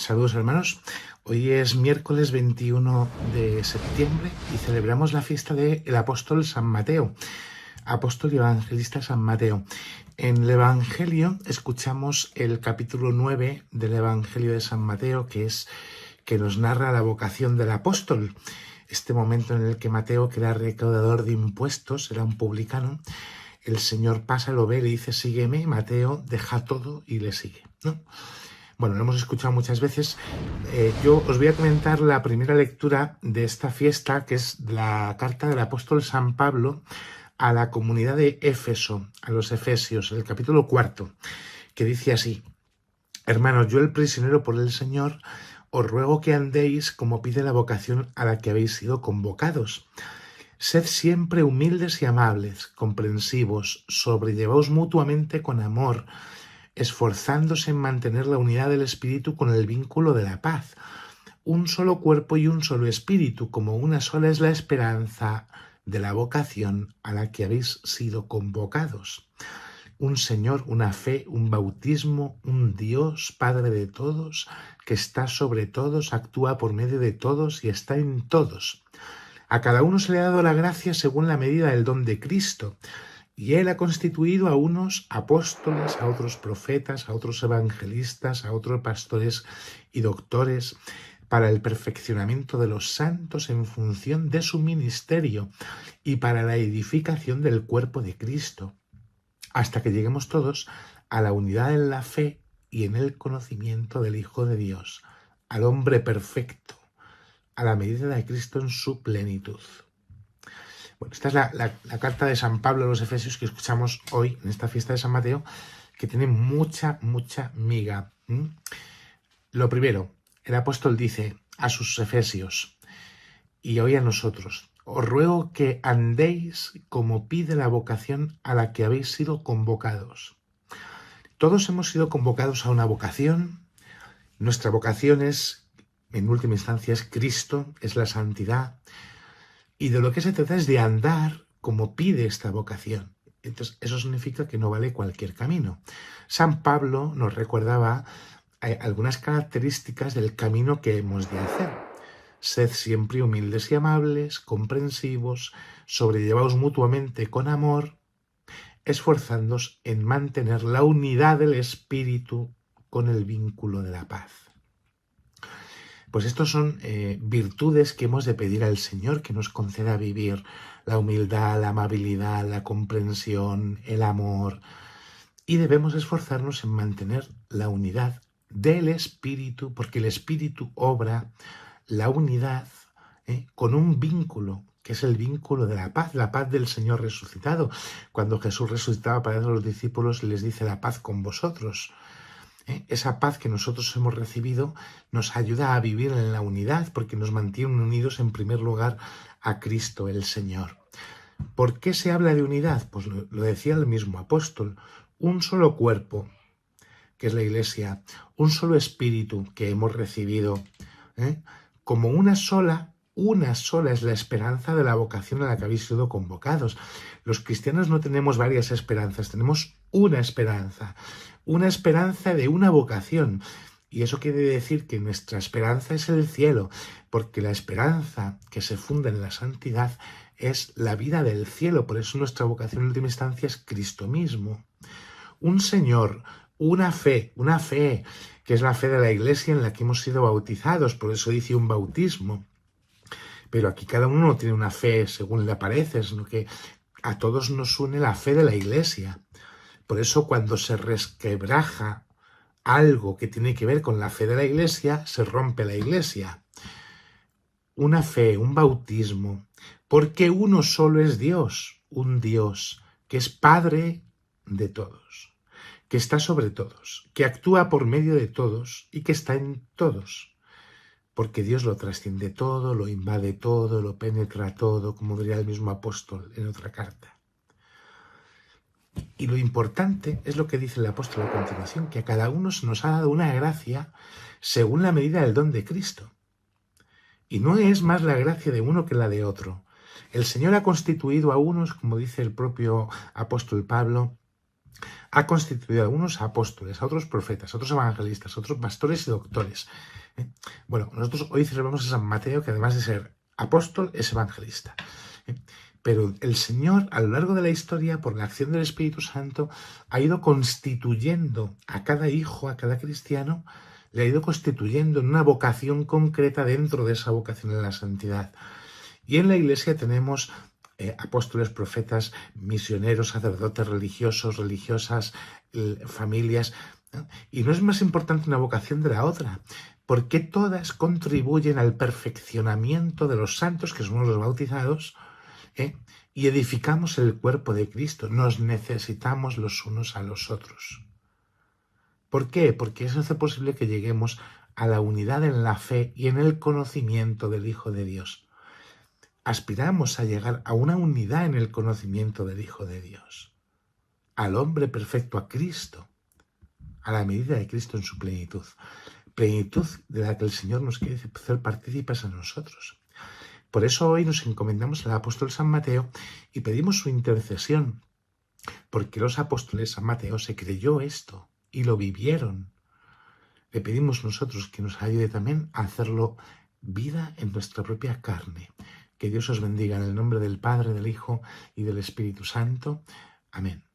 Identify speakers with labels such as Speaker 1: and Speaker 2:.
Speaker 1: Saludos hermanos, hoy es miércoles 21 de septiembre y celebramos la fiesta del apóstol San Mateo, apóstol y evangelista San Mateo. En el Evangelio escuchamos el capítulo 9 del Evangelio de San Mateo, que nos narra la vocación del apóstol. Este momento en el que Mateo, que era recaudador de impuestos, era un publicano, el Señor pasa, lo ve y le dice: sígueme. Mateo deja todo y le sigue, ¿no? Bueno, lo hemos escuchado muchas veces. Yo os voy a comentar la primera lectura de esta fiesta, que es la carta del apóstol San Pablo a la comunidad de Éfeso, a los Efesios, el capítulo 4, que dice así: Hermanos, yo, el prisionero por el Señor, os ruego que andéis como pide la vocación a la que habéis sido convocados. Sed siempre humildes y amables, comprensivos, sobrellevaos mutuamente con amor, esforzándose en mantener la unidad del Espíritu con el vínculo de la paz. Un solo cuerpo y un solo Espíritu, como una sola es la esperanza de la vocación a la que habéis sido convocados. Un Señor, una fe, un bautismo, un Dios, Padre de todos, que está sobre todos, actúa por medio de todos y está en todos. A cada uno se le ha dado la gracia según la medida del don de Cristo, y Él ha constituido a unos apóstoles, a otros profetas, a otros evangelistas, a otros pastores y doctores, para el perfeccionamiento de los santos en función de su ministerio y para la edificación del cuerpo de Cristo, hasta que lleguemos todos a la unidad en la fe y en el conocimiento del Hijo de Dios, al hombre perfecto, a la medida de Cristo en su plenitud. Bueno, esta es la carta de San Pablo a los Efesios que escuchamos hoy en esta fiesta de San Mateo, que tiene mucha miga. Lo primero, el apóstol dice a sus Efesios y hoy a nosotros: os ruego que andéis como pide la vocación a la que habéis sido convocados. Todos hemos sido convocados a una vocación. Nuestra vocación es, en última instancia, es Cristo, es la santidad. Y de lo que se trata es de andar como pide esta vocación. Entonces, eso significa que no vale cualquier camino. San Pablo nos recordaba algunas características del camino que hemos de hacer. Sed siempre humildes y amables, comprensivos, sobrellevaos mutuamente con amor, esforzándoos en mantener la unidad del Espíritu con el vínculo de la paz. Pues estos son virtudes que hemos de pedir al Señor que nos conceda vivir: la humildad, la amabilidad, la comprensión, el amor. Y debemos esforzarnos en mantener la unidad del Espíritu, porque el Espíritu obra la unidad con un vínculo, que es el vínculo de la paz del Señor resucitado. Cuando Jesús resucitaba para los discípulos, les dice: la paz con vosotros. Esa paz que nosotros hemos recibido nos ayuda a vivir en la unidad, porque nos mantiene unidos en primer lugar a Cristo el Señor. ¿Por qué se habla de unidad? Pues lo decía el mismo apóstol: un solo cuerpo, que es la Iglesia, un solo Espíritu que hemos recibido, como una sola es la esperanza de la vocación a la que habéis sido convocados. Los cristianos no tenemos varias esperanzas, tenemos una esperanza de una vocación. Y eso quiere decir que nuestra esperanza es el cielo, porque la esperanza que se funda en la santidad es la vida del cielo. Por eso nuestra vocación en última instancia es Cristo mismo. Un Señor, una fe, que es la fe de la Iglesia en la que hemos sido bautizados, por eso dice un bautismo. Pero aquí cada uno no tiene una fe según le aparece, sino que a todos nos une la fe de la Iglesia. Por eso cuando se resquebraja algo que tiene que ver con la fe de la Iglesia, se rompe la Iglesia. Una fe, un bautismo, porque uno solo es Dios, un Dios que es Padre de todos, que está sobre todos, que actúa por medio de todos y que está en todos. Porque Dios lo trasciende todo, lo invade todo, lo penetra todo, como diría el mismo apóstol en otra carta. Y lo importante es lo que dice el apóstol a continuación, que a cada uno se nos ha dado una gracia según la medida del don de Cristo. Y no es más la gracia de uno que la de otro. El Señor ha constituido a unos, como dice el propio apóstol Pablo, ha constituido a unos apóstoles, a otros profetas, a otros evangelistas, a otros pastores y doctores. ¿eh? Bueno, nosotros hoy celebramos a San Mateo, que además de ser apóstol, es evangelista. ¿eh? Pero el Señor, a lo largo de la historia, por la acción del Espíritu Santo, ha ido constituyendo a cada hijo, a cada cristiano, le ha ido constituyendo en una vocación concreta dentro de esa vocación en la santidad. Y en la Iglesia tenemos apóstoles, profetas, misioneros, sacerdotes, religiosos, religiosas, familias. ¿no? Y no es más importante una vocación de la otra, porque todas contribuyen al perfeccionamiento de los santos, que somos los bautizados, y edificamos el cuerpo de Cristo. Nos necesitamos los unos a los otros. ¿Por qué? Porque eso hace posible que lleguemos a la unidad en la fe y en el conocimiento del Hijo de Dios. Aspiramos a llegar a una unidad en el conocimiento del Hijo de Dios, al hombre perfecto, a Cristo, a la medida de Cristo en su plenitud, plenitud de la que el Señor nos quiere hacer partícipes a nosotros. Por eso hoy nos encomendamos al apóstol San Mateo y pedimos su intercesión, porque los apóstoles, San Mateo se creyó esto y lo vivieron. Le pedimos nosotros que nos ayude también a hacerlo vida en nuestra propia carne. Que Dios os bendiga en el nombre del Padre, del Hijo y del Espíritu Santo. Amén.